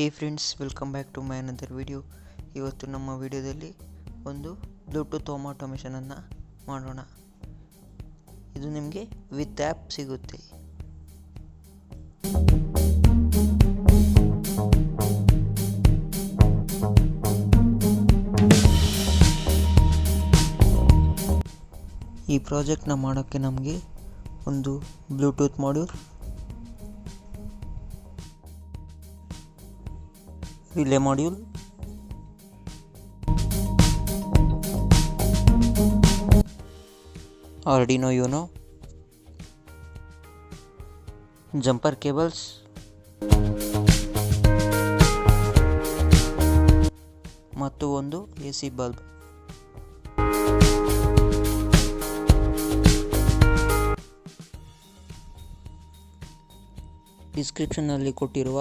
Hey friends, welcome back to my another video. ಇವತ್ತು ನಮ್ಮ ವಿಡಿಯೋದಲ್ಲಿ ಒಂದು ಬ್ಲೂಟೂತ್ ಹೋಮ್ ಆಟೋಮೇಷನನ್ನು ಮಾಡೋಣ. ಇದು ನಿಮಗೆ ವಿತ್ ಆ್ಯಪ್ ಸಿಗುತ್ತೆ. ಈ ಪ್ರಾಜೆಕ್ಟ್ನ ಮಾಡೋಕ್ಕೆ ನಮಗೆ ಒಂದು Bluetooth module, relay module, arduino uno, jumper cables, ಮತ್ತು ಒಂದು AC ಬಲ್ಬ್. ಡಿಸ್ಕ್ರಿಪ್ಷನ್ನಲ್ಲಿ ಕೊಟ್ಟಿರುವ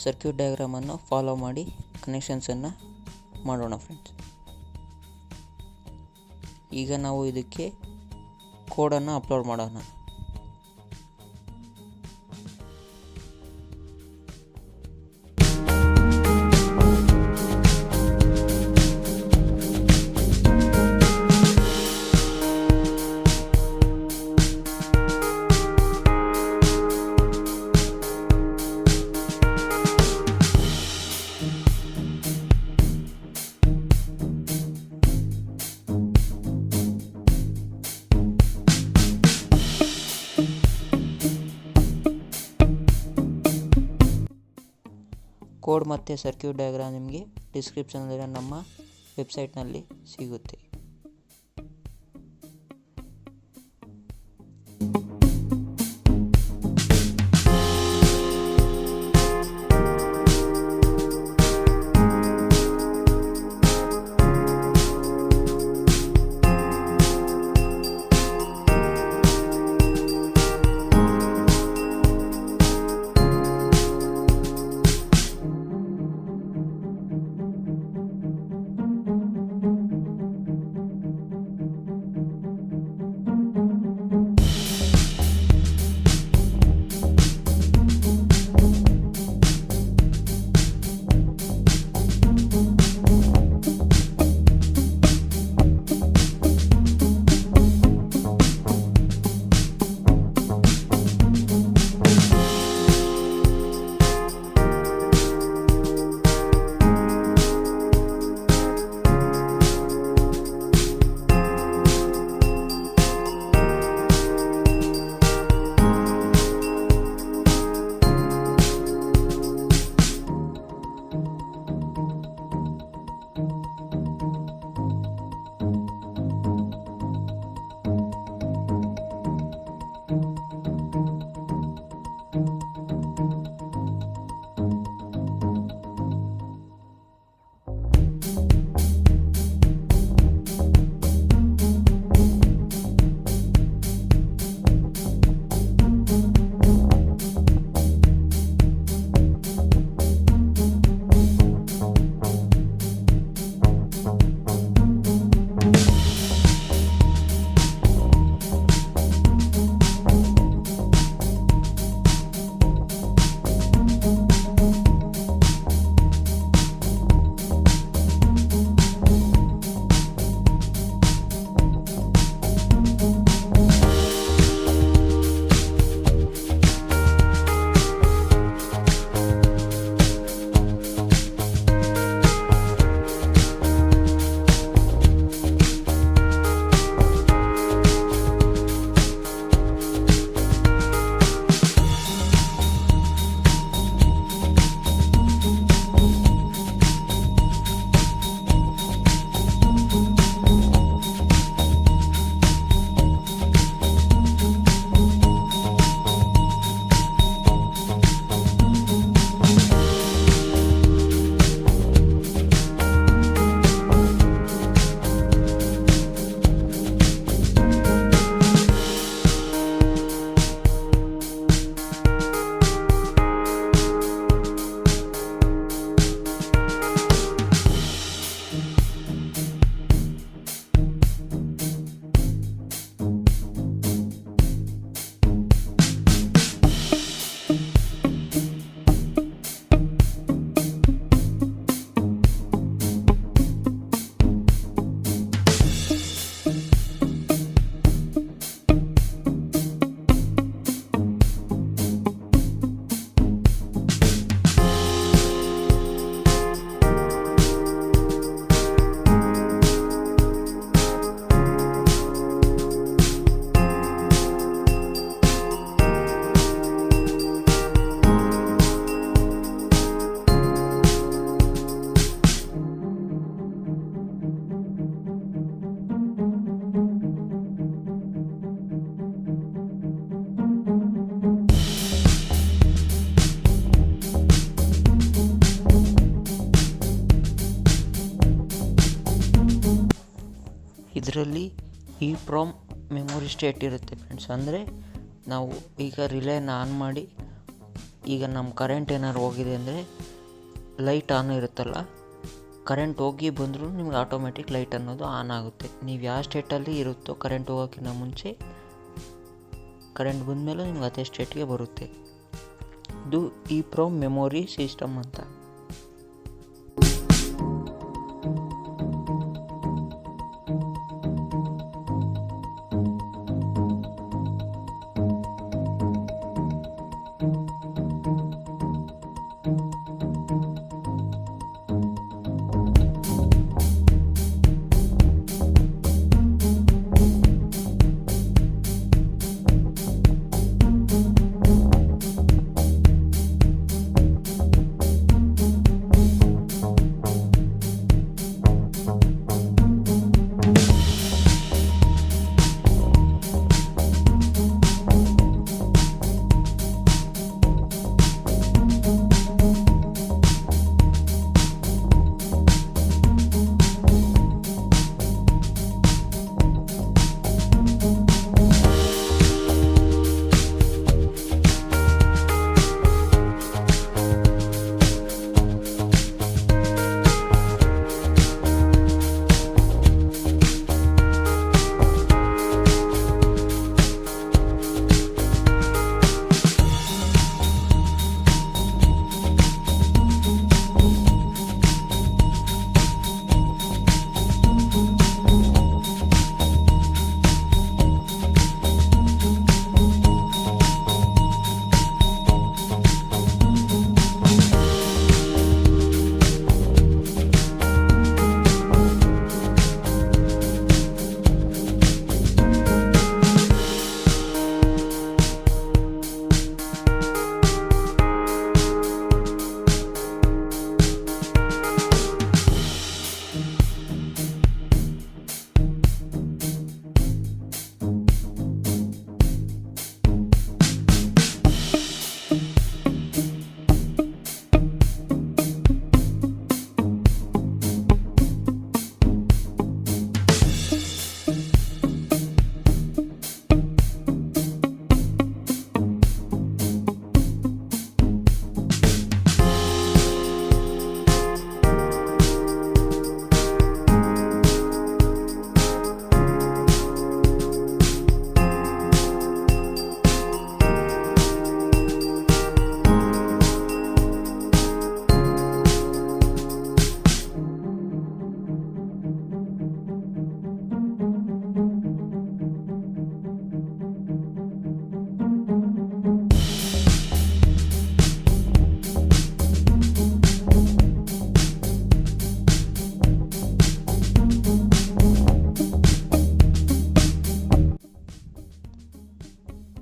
ಸರ್ಕ್ಯೂಟ್ ಡಯಾಗ್ರಾಮನ್ನು ಫಾಲೋ ಮಾಡಿ ಕನೆಕ್ಷನ್ಸನ್ನು ಮಾಡೋಣ ಫ್ರೆಂಡ್ಸ್. ಈಗ ನಾವು ಇದಕ್ಕೆ ಕೋಡನ್ನು ಅಪ್ಲೋಡ್ ಮಾಡೋಣ. ಕೋಡ್ ಮತ್ತು ಸರ್ಕ್ಯೂಟ್ ಡಯಾಗ್ರಾಮ್ ನಿಮಗೆ ಡಿಸ್ಕ್ರಿಪ್ಷನಲ್ಲಿರೋ ನಮ್ಮ ವೆಬ್ಸೈಟ್ನಲ್ಲಿ ಸಿಗುತ್ತೆ. ಇದರಲ್ಲಿ EEPROM ಮೆಮೊರಿ ಸ್ಟೇಟ್ ಇರುತ್ತೆ ಫ್ರೆಂಡ್ಸ್. ಅಂದರೆ ನಾವು ಈಗ ರಿಲೇನ ಆನ್ ಮಾಡಿ, ಈಗ ನಮ್ಮ ಕರೆಂಟ್ ಏನಾದ್ರು ಹೋಗಿದೆ ಅಂದರೆ ಲೈಟ್ ಆನ್ ಇರುತ್ತಲ್ಲ, ಕರೆಂಟ್ ಹೋಗಿ ಬಂದರೂ ನಿಮ್ಗೆ ಆಟೋಮೆಟಿಕ್ ಲೈಟ್ ಅನ್ನೋದು ಆನ್ ಆಗುತ್ತೆ. ನೀವು ಯಾವ ಸ್ಟೇಟಲ್ಲಿ ಇರುತ್ತೋ ಕರೆಂಟ್ ಹೋಗೋಕ್ಕಿಂತ ಮುಂಚೆ, ಕರೆಂಟ್ ಬಂದಮೇಲೆ ನಿಮ್ಗೆ ಅದೇ ಸ್ಟೇಟ್ಗೆ ಬರುತ್ತೆ. ಇದು EEPROM ಮೆಮೊರಿ ಸಿಸ್ಟಮ್ ಅಂತ.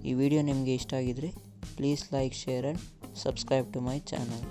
ಈ ವಿಡಿಯೋ ನಿಮಗೆ ಇಷ್ಟ ಆಗಿದ್ರೆ please like, share and subscribe to my channel.